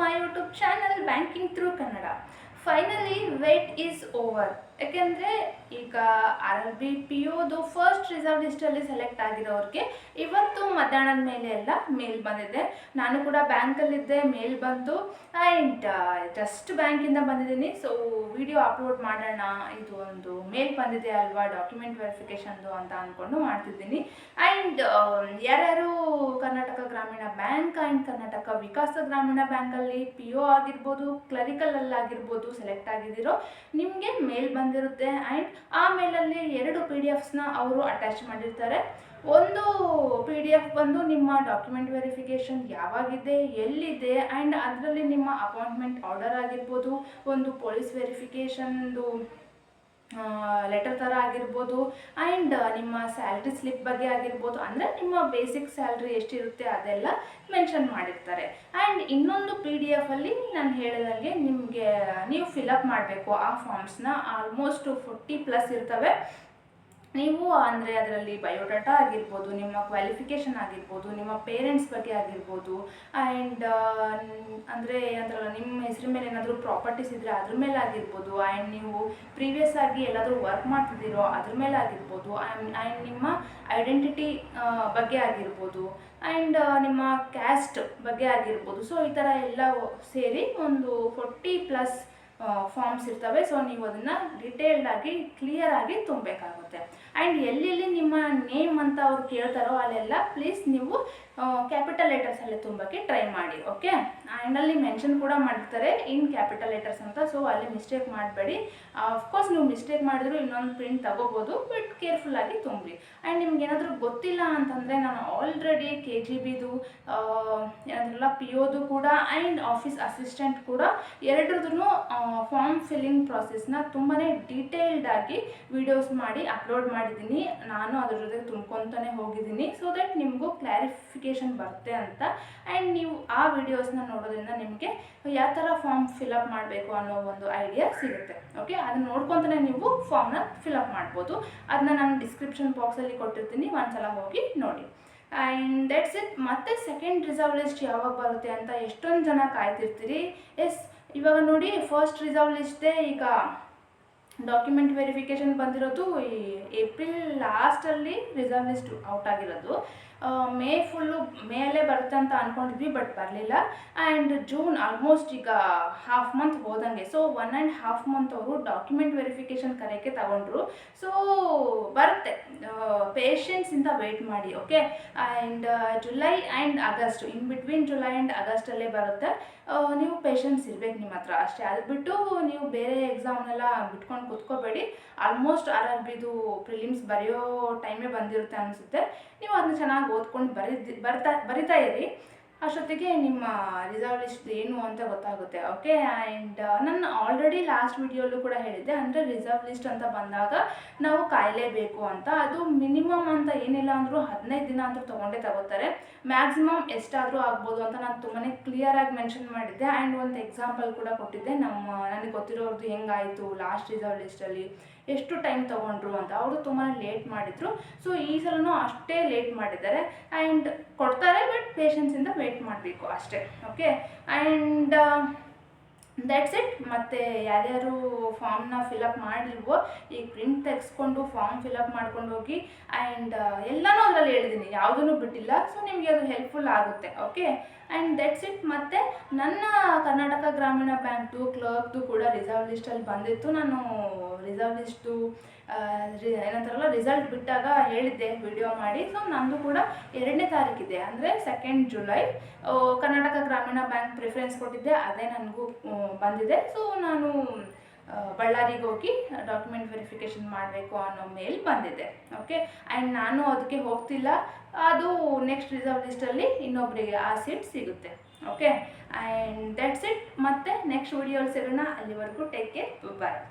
My YouTube channel banking through Kannada. Finally wait is over. ಯಾಕೆಂದರೆ ಈಗ RRB-PO first reserve ಲಿಸ್ಟಲ್ಲಿ select ಆಗಿರೋರಿಗೆ ಇವತ್ತು ಮಧ್ಯಾಹ್ನದ ಮೇಲೆ ಎಲ್ಲ ಮೇಲ್ ಬಂದಿದೆ. ನಾನು ಕೂಡ ಬ್ಯಾಂಕಲ್ಲಿದ್ದೆ, ಮೇಲ್ ಬಂತು ಆ್ಯಂಡ್ ಜಸ್ಟ್ ಬ್ಯಾಂಕಿಂದ ಬಂದಿದ್ದೀನಿ. ಸೊ ವಿಡಿಯೋ ಅಪ್ಲೋಡ್ ಮಾಡೋಣ, ಇದು ಒಂದು ಮೇಲ್ ಬಂದಿದೆ ಅಲ್ವಾ ಡಾಕ್ಯುಮೆಂಟ್ ವೆರಿಫಿಕೇಷನ್ದು ಅಂತ ಅಂದ್ಕೊಂಡು ಮಾಡ್ತಿದ್ದೀನಿ. ಆ್ಯಂಡ್ ಯಾರ್ಯಾರು ಕರ್ನಾಟಕ ಗ್ರಾಮೀಣ ಬ್ಯಾಂಕ್ ಆ್ಯಂಡ್ ಕರ್ನಾಟಕ ವಿಕಾಸ ಗ್ರಾಮೀಣ ಬ್ಯಾಂಕಲ್ಲಿ PO ಆಗಿರ್ಬೋದು, ಕ್ಲರಿಕಲಲ್ಲಾಗಿರ್ಬೋದು ಸೆಲೆಕ್ಟ್ ಆಗಿದ್ದೀರೋ ನಿಮಗೆ ಮೇಲ್ ಬಂದಿರುತ್ತೆ. ಆ್ಯಂಡ್ ಆ ಮೇಲಲ್ಲಿ 2 PDFsನ ಅವರು ಅಟ್ಯಾಚ್ ಮಾಡಿರ್ತಾರೆ. ಒಂದು PDF ಬಂದು ನಿಮ್ಮ ಡಾಕ್ಯುಮೆಂಟ್ ವೆರಿಫಿಕೇಷನ್ ಯಾವಾಗಿದೆ, ಎಲ್ಲಿದೆ, ಆ್ಯಂಡ್ ಅದರಲ್ಲಿ ನಿಮ್ಮ ಅಪಾಯಿಂಟ್ಮೆಂಟ್ ಆರ್ಡರ್ ಆಗಿರ್ಬೋದು, ಒಂದು ಪೊಲೀಸ್ ವೆರಿಫಿಕೇಷನ್ದು ಲೆಟರ್ ಥರ ಆಗಿರ್ಬೋದು, ಆ್ಯಂಡ್ ನಿಮ್ಮ ಸ್ಯಾಲ್ರಿ ಸ್ಲಿಪ್ ಬಗ್ಗೆ ಆಗಿರ್ಬೋದು, ಅಂದರೆ ನಿಮ್ಮ ಬೇಸಿಕ್ ಸ್ಯಾಲ್ರಿ ಎಷ್ಟಿರುತ್ತೆ ಅದೆಲ್ಲ ಮೆನ್ಷನ್ ಮಾಡಿರ್ತಾರೆ. ಆ್ಯಂಡ್ ಇನ್ನೊಂದು PDF ನಾನು ಹೇಳಿದಂಗೆ ನಿಮಗೆ ನೀವು ಫಿಲಪ್ ಮಾಡಬೇಕು ಆ ಫಾರ್ಮ್ಸ್ನ. ಆಲ್ಮೋಸ್ಟ್ 40+ ಇರ್ತವೆ. ನೀವು ಅಂದರೆ ಅದರಲ್ಲಿ ಬಯೋಡಾಟಾ ಆಗಿರ್ಬೋದು, ನಿಮ್ಮ ಕ್ವಾಲಿಫಿಕೇಷನ್ ಆಗಿರ್ಬೋದು, ನಿಮ್ಮ ಪೇರೆಂಟ್ಸ್ ಬಗ್ಗೆ ಆಗಿರ್ಬೋದು, ಆ್ಯಂಡ್ ಅಂದರೆ ಏನಂತಾರಲ್ಲ ನಿಮ್ಮ ಹೆಸರು ಮೇಲೆ ಏನಾದರೂ ಪ್ರಾಪರ್ಟೀಸ್ ಇದ್ದರೆ ಅದ್ರ ಮೇಲೆ ಆಗಿರ್ಬೋದು, ಆ್ಯಂಡ್ ನೀವು ಪ್ರೀವಿಯಸ್ ಆಗಿ ಎಲ್ಲಾದರೂ ವರ್ಕ್ ಮಾಡ್ತಿದ್ದೀರೋ ಅದ್ರ ಮೇಲೆ ಆಗಿರ್ಬೋದು, ಆ್ಯಂಡ್ ನಿಮ್ಮ ಐಡೆಂಟಿಟಿ ಬಗ್ಗೆ ಆಗಿರ್ಬೋದು, ಆ್ಯಂಡ್ ನಿಮ್ಮ ಕ್ಯಾಸ್ಟ್ ಬಗ್ಗೆ ಆಗಿರ್ಬೋದು. ಸೊ ಈ ಥರ ಎಲ್ಲ ಸೇರಿ ಒಂದು 40+ ಫಾರ್ಮ್ಸ್ ಇರ್ತವೆ. ಸೊ ನೀವು ಅದನ್ನು ಡಿಟೇಲ್ಡಾಗಿ ಕ್ಲಿಯರಾಗಿ ತುಂಬಬೇಕಾಗುತ್ತೆ. ಆ್ಯಂಡ್ ಎಲ್ಲೆಲ್ಲಿ ನಿಮ್ಮ ನೇಮ್ ಅಂತ ಅವ್ರು ಕೇಳ್ತಾರೋ ಅಲ್ಲೆಲ್ಲ ಪ್ಲೀಸ್ ನೀವು ಕ್ಯಾಪಿಟಲ್ ಲೆಟರ್ಸಲ್ಲಿ ತುಂಬಕ್ಕೆ ಟ್ರೈ ಮಾಡಿ. ಓಕೆ, ಆ್ಯಂಡ್ ಅಲ್ಲಿ ಮೆನ್ಷನ್ ಕೂಡ ಮಾಡಿರ್ತಾರೆ ಇನ್ ಕ್ಯಾಪಿಟಲ್ ಲೆಟರ್ಸ್ ಅಂತ. ಸೊ ಅಲ್ಲಿ ಮಿಸ್ಟೇಕ್ ಮಾಡಬೇಡಿ. ಆಫ್ಕೋರ್ಸ್ ನೀವು ಮಿಸ್ಟೇಕ್ ಮಾಡಿದ್ರು ಇನ್ನೊಂದು ಪ್ರಿಂಟ್ ತಗೋಬೋದು, ಬಟ್ ಕೇರ್ಫುಲ್ಲಾಗಿ ತುಂಬಿ. ಆ್ಯಂಡ್ ನಿಮ್ಗೆ ಏನಾದರೂ ಗೊತ್ತಿಲ್ಲ ಅಂತಂದರೆ ನಾನು ಆಲ್ರೆಡಿ KGBದು ಏನಾದ್ರಲ್ಲ POದು ಕೂಡ ಆ್ಯಂಡ್ ಆಫೀಸ್ ಅಸಿಸ್ಟೆಂಟ್ ಕೂಡ ಎರಡರದ್ದು ಫಾರ್ಮ್ ಫಿಲ್ಲಿಂಗ್ ಪ್ರಾಸೆಸ್ನ ತುಂಬಾ ಡೀಟೇಲ್ಡಾಗಿ ವಿಡಿಯೋಸ್ ಮಾಡಿ ಅಪ್ಲೋಡ್ ಮಾಡಿದ್ದೀನಿ. ನಾನು ಅದ್ರ ಜೊತೆಗೆ ತುಂಬ್ಕೊತಾನೆ ಹೋಗಿದ್ದೀನಿ, ಸೊ ದಟ್ ನಿಮಗೂ ಕ್ಲಾರಿಫಿಕೇಷನ್ ಬರುತ್ತೆ ಅಂತ. ಆ್ಯಂಡ್ ನೀವು ಆ ವಿಡಿಯೋಸ್ನ ನೋಡೋದ್ರಿಂದ ನಿಮಗೆ ಯಾವ ಥರ ಫಾರ್ಮ್ ಫಿಲಪ್ ಮಾಡಬೇಕು ಅನ್ನೋ ಒಂದು ಐಡಿಯಾ ಸಿಗುತ್ತೆ. ಓಕೆ, ಅದನ್ನ ನೋಡ್ಕೊತಾನೆ ನೀವು ಫಾರ್ಮ್ನ ಫಿಲಪ್ ಮಾಡ್ಬೋದು. ಅದನ್ನ ನಾನು ಡಿಸ್ಕ್ರಿಪ್ಷನ್ ಬಾಕ್ಸಲ್ಲಿ ಕೊಟ್ಟಿರ್ತೀನಿ, ಒಂದ್ಸಲ ಹೋಗಿ ನೋಡಿ. And that's it. ಮತ್ತೆ ಸೆಕೆಂಡ್ ರಿಸರ್ವ್ ಲಿಸ್ಟ್ ಯಾವಾಗ ಬರುತ್ತೆ ಅಂತ ಎಷ್ಟೊಂದು ಜನ ಕಾಯ್ತಿರ್ತೀರಿ. ಎಸ್, ಇವಾಗ ನೋಡಿ ಫಸ್ಟ್ ರಿಸರ್ವ್ ಲಿಸ್ಟೇ ಈಗ ಡಾಕ್ಯುಮೆಂಟ್ ವೆರಿಫಿಕೇಷನ್ ಬಂದಿರೋದು ಈ ಏಪ್ರಿಲ್ ಲಾಸ್ಟಲ್ಲಿ ರಿಸರ್ವ್ ಲಿಸ್ಟ್ ಔಟ್ ಆಗಿರೋದು. ಮೇ ಅಲ್ಲೇ ಬರುತ್ತೆ ಅಂತ ಅಂದ್ಕೊಂಡಿದ್ವಿ, ಬಟ್ ಬರಲಿಲ್ಲ. ಆ್ಯಂಡ್ ಜೂನ್ ಆಲ್ಮೋಸ್ಟ್ ಈಗ ಹಾಫ್ ಮಂತ್ ಹೋದಂಗೆ. ಸೊ 1.5 ಮಂತ್ ಅವರು ಡಾಕ್ಯುಮೆಂಟ್ ವೆರಿಫಿಕೇಷನ್ ಕರೆಯೋಕ್ಕೆ ತಗೊಂಡ್ರು. ಸೊ ಬರುತ್ತೆ, ಪೇಷನ್ಸಿಂದ ವೆಯ್ಟ್ ಮಾಡಿ. Okay, and July and August, in between July and ಆಗಸ್ಟಲ್ಲೇ ಬರುತ್ತೆ. ನೀವು ಪೇಷನ್ಸ್ ಇರಬೇಕು ನಿಮ್ಮ ಹತ್ರ ಅಷ್ಟೇ. ಅದು ಬಿಟ್ಟು ನೀವು ಬೇರೆ ಎಕ್ಸಾಮ್ನೆಲ್ಲ ಬಿಟ್ಕೊಂಡು ಕೂತ್ಕೋಬೇಡಿ. ಆಲ್ಮೋಸ್ಟ್ RRBದು ಪ್ರಿಲಿಮ್ಸ್ ಬರೆಯೋ ಟೈಮೇ ಬಂದಿರುತ್ತೆ ಅನಿಸುತ್ತೆ. ನೀವು ಅದನ್ನ ಚೆನ್ನಾಗಿ ಓದ್ಕೊಂಡು ಬರಿತಾ ಇರಿ. ಅಷ್ಟೊತ್ತಿಗೆ ನಿಮ್ಮ ರಿಸರ್ವ್ ಲಿಸ್ಟ್ ಏನು ಅಂತ ಗೊತ್ತಾಗುತ್ತೆ. ಓಕೆ, ಆ್ಯಂಡ್ ನಾನು ಆಲ್ರೆಡಿ ಲಾಸ್ಟ್ ವಿಡಿಯೋಲ್ಲೂ ಕೂಡ ಹೇಳಿದ್ದೆ, ಅಂದರೆ ರಿಸರ್ವ್ ಲಿಸ್ಟ್ ಅಂತ ಬಂದಾಗ ನಾವು ಕಾಯಲೇಬೇಕು ಅಂತ. ಅದು ಮಿನಿಮಮ್ ಅಂತ ಏನಿಲ್ಲ ಅಂದರೂ 15 ದಿನ ಅಂತೂ ತಗೋತಾರೆ. ಮ್ಯಾಕ್ಸಿಮಮ್ ಎಷ್ಟಾದರೂ ಆಗ್ಬೋದು ಅಂತ ನಾನು ತುಂಬಾ ಕ್ಲಿಯರಾಗಿ ಮೆನ್ಷನ್ ಮಾಡಿದ್ದೆ. ಆ್ಯಂಡ್ ಒಂದು ಎಕ್ಸಾಂಪಲ್ ಕೂಡ ಕೊಟ್ಟಿದ್ದೆ, ನನಗೆ ಗೊತ್ತಿರೋರ್ದು ಹೆಂಗಾಯಿತು ಲಾಸ್ಟ್ ರಿಸರ್ವ್ ಲಿಸ್ಟಲ್ಲಿ ಎಷ್ಟು ಟೈಮ್ ತೊಗೊಂಡ್ರು ಅಂತ. ಅವರು ತುಂಬಾ ಲೇಟ್ ಮಾಡಿದರು. ಸೊ ಈ ಸಲನೂ ಅಷ್ಟೇ ಲೇಟ್ ಮಾಡಿದ್ದಾರೆ. ಆ್ಯಂಡ್ ಕೊಡ್ತಾರೆ, ಬಟ್ ಪೇಷನ್ಸಿಂದ ವೇಟ್ ಮಾಡಬೇಕು ಅಷ್ಟೇ. Okay, and that's it. ಮತ್ತು ಯಾರ್ಯಾರು ಫಾರ್ಮ್ನ ಫಿಲಪ್ ಮಾಡಿಲ್ವೋ ಈಗ ಪ್ರಿಂಟ್ ತೆಗೆಸ್ಕೊಂಡು ಫಾರ್ಮ್ ಫಿಲಪ್ ಮಾಡ್ಕೊಂಡು ಹೋಗಿ. ಆ್ಯಂಡ್ ಎಲ್ಲನೂ ಅದರಲ್ಲಿ ಹೇಳಿದ್ದೀನಿ, ಯಾವುದೂ ಬಿಟ್ಟಿಲ್ಲ. ಸೊ ನಿಮಗೆ ಅದು ಹೆಲ್ಪ್ಫುಲ್ ಆಗುತ್ತೆ. Okay, and that's it. ಮತ್ತು ನನ್ನ ಕರ್ನಾಟಕ ಗ್ರಾಮೀಣ ಬ್ಯಾಂಕ್ದು ಕ್ಲರ್ಕ್ದು ಕೂಡ ರಿಸರ್ವ್ ಲಿಸ್ಟಲ್ಲಿ ಬಂದಿತ್ತು. ನಾನು ರಿಸರ್ವ್ ಲಿಸ್ಟು ಏನಂತಾರಲ್ಲ ರಿಸಲ್ಟ್ ಬಿಟ್ಟಾಗ ಹೇಳಿದ್ದೆ ವಿಡಿಯೋ ಮಾಡಿ. ಸೊ ನಂದು ಕೂಡ 2ನೇ ತಾರೀಕಿದೆ, ಅಂದರೆ 2 ಜುಲೈ. ಕರ್ನಾಟಕ ಗ್ರಾಮೀಣ ಬ್ಯಾಂಕ್ ಪ್ರಿಫರೆನ್ಸ್ ಕೊಟ್ಟಿದ್ದೆ, ಅದೇ ನನಗೂ ಬಂದಿದೆ. ಸೊ ನಾನು ಬಳ್ಳಾರಿಗೆ ಹೋಗಿ ಡಾಕ್ಯುಮೆಂಟ್ ವೆರಿಫಿಕೇಷನ್ ಮಾಡಬೇಕು ಅನ್ನೋ ಮೇಲ್ ಬಂದಿದೆ. ಓಕೆ, ಆ್ಯಂಡ್ ನಾನು ಅದಕ್ಕೆ ಹೋಗ್ತಿಲ್ಲ. ಅದು ನೆಕ್ಸ್ಟ್ ರಿಸರ್ವ್ ಲಿಸ್ಟಲ್ಲಿ ಇನ್ನೊಬ್ಬರಿಗೆ ಆ ಸೀಟ್ ಸಿಗುತ್ತೆ. Okay, and that's it. ಮತ್ತೆ ನೆಕ್ಸ್ಟ್ ವಿಡಿಯೋಲ್ಲಿ ಸಿಗೋಣ. ಅಲ್ಲಿವರೆಗೂ ಟೇಕ್ ಕೇರ್, ಬಾಯ್.